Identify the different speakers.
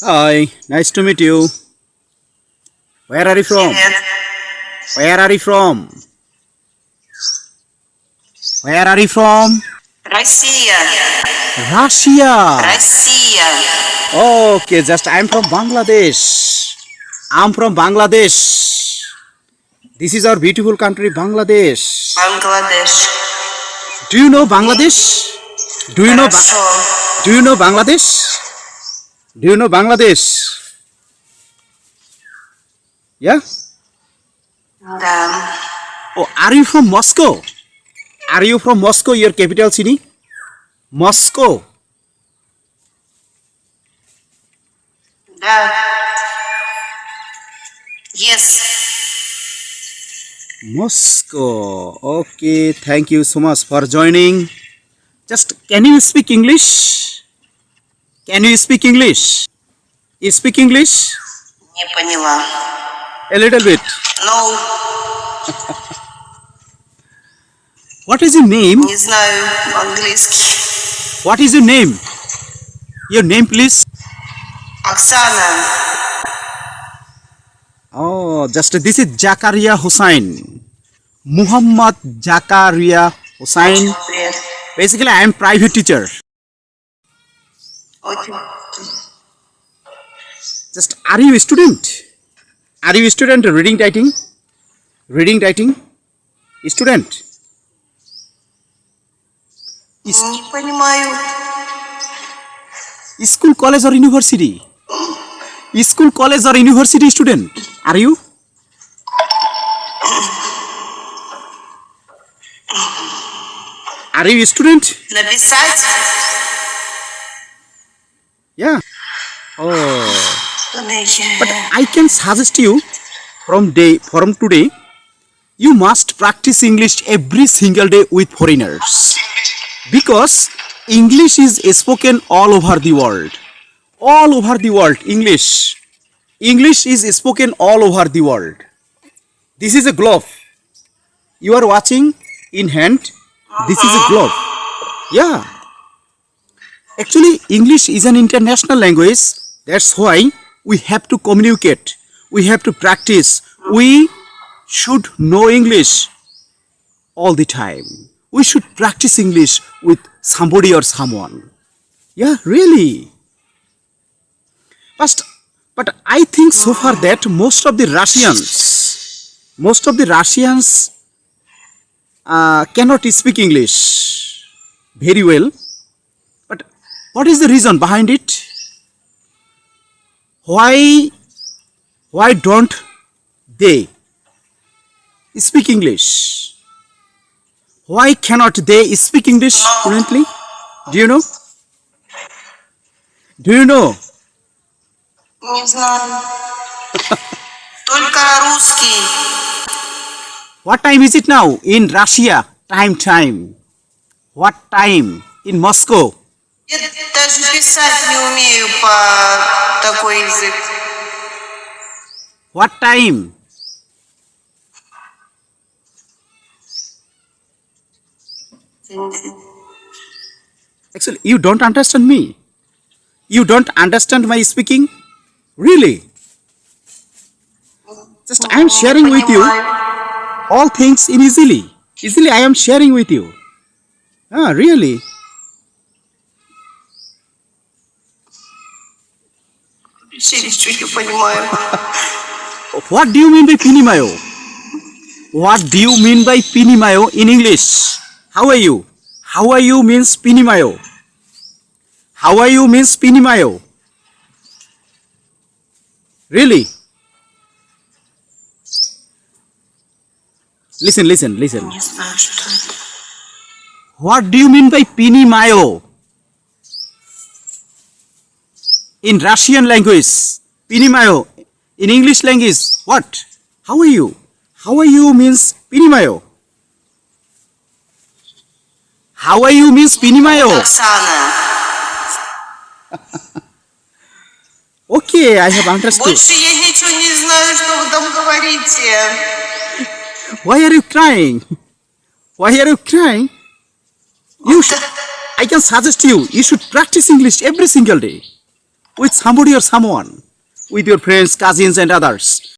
Speaker 1: Hi, nice to meet you. Where are you from?
Speaker 2: Привет.
Speaker 1: Where are you from? Where are you from?
Speaker 2: Россия.
Speaker 1: Russia.
Speaker 2: Россия.
Speaker 1: Okay, just I'm from Bangladesh. I'm from Bangladesh. This is our beautiful country, Bangladesh.
Speaker 2: Бангладеш.
Speaker 1: Do you know Bangladesh? Do you know
Speaker 2: Хорошо.
Speaker 1: Do you know Bangladesh? Do you know Bangladesh? Yeah?
Speaker 2: Да.
Speaker 1: Oh, are you from Moscow? Are you from Moscow, your capital city? Moscow.
Speaker 2: Да. Yes.
Speaker 1: Moscow. Okay, thank you so much for joining. Just can you speak English? Can you speak English? You speak English?
Speaker 2: Не поняла.
Speaker 1: A little bit.
Speaker 2: No,
Speaker 1: What is your name?
Speaker 2: не знаю английский.
Speaker 1: What is your name? Your name, please.
Speaker 2: Оксана.
Speaker 1: Oh, just this is Zakaria Hussain. Muhammad Zakaria Hussain.
Speaker 2: Очень приятно.
Speaker 1: Basically, I am private teacher.
Speaker 2: Очень.
Speaker 1: Just are you a student? Are you a student reading, writing? Reading, writing? Student.
Speaker 2: Не понимаю.
Speaker 1: School, college or university? School, college or university student? Are you? Are you a student?
Speaker 2: Написать?
Speaker 1: Yeah. Oh. But
Speaker 2: But
Speaker 1: I can suggest you from today, you must practice English every single day with foreigners. Because English is spoken all over the world. All over the world, English. English is spoken all over the world. This is a glove. You are watching in hand. This is a glove. Yeah. Actually, English is an international language. That's why we have to communicate. We have to practice. We should know English all the time. We should practice English with somebody or someone. Yeah, really. But I think so far that most of the Russians cannot speak English very well. But what is the reason behind it? Why don't they speak English? Why cannot they speak English fluently? Do you know? Do you know?
Speaker 2: не знаю. Только русский.
Speaker 1: What time is it now in Russia? Time. What time in Moscow?
Speaker 2: Я даже писать не умею по такой язык.
Speaker 1: What time? Actually, you don't understand me. You don't understand my speaking? Really? Just I am sharing with you all things in easily. Easily I am sharing with you. Ah, really?
Speaker 2: Ничего не понимаю.
Speaker 1: What do you mean by Pinimayo? What do you mean by Pinimayo in English? How are you? How are you means Pinimayo. How are you means Pinimayo. Really? Listen.
Speaker 2: Не знаю, что это.
Speaker 1: What do you mean by Pinimayo? In Russian language, Pinimayo. In English language, what? How are you? How are you means Pinimayo. How are you means Pinimayo.
Speaker 2: Оксана.
Speaker 1: Okay, I have understood.
Speaker 2: Больше я ничего не знаю, что вы там говорите.
Speaker 1: Why are you crying? Why are you crying? I can suggest you should practice English every single day. with somebody or someone, with your friends, cousins, and others.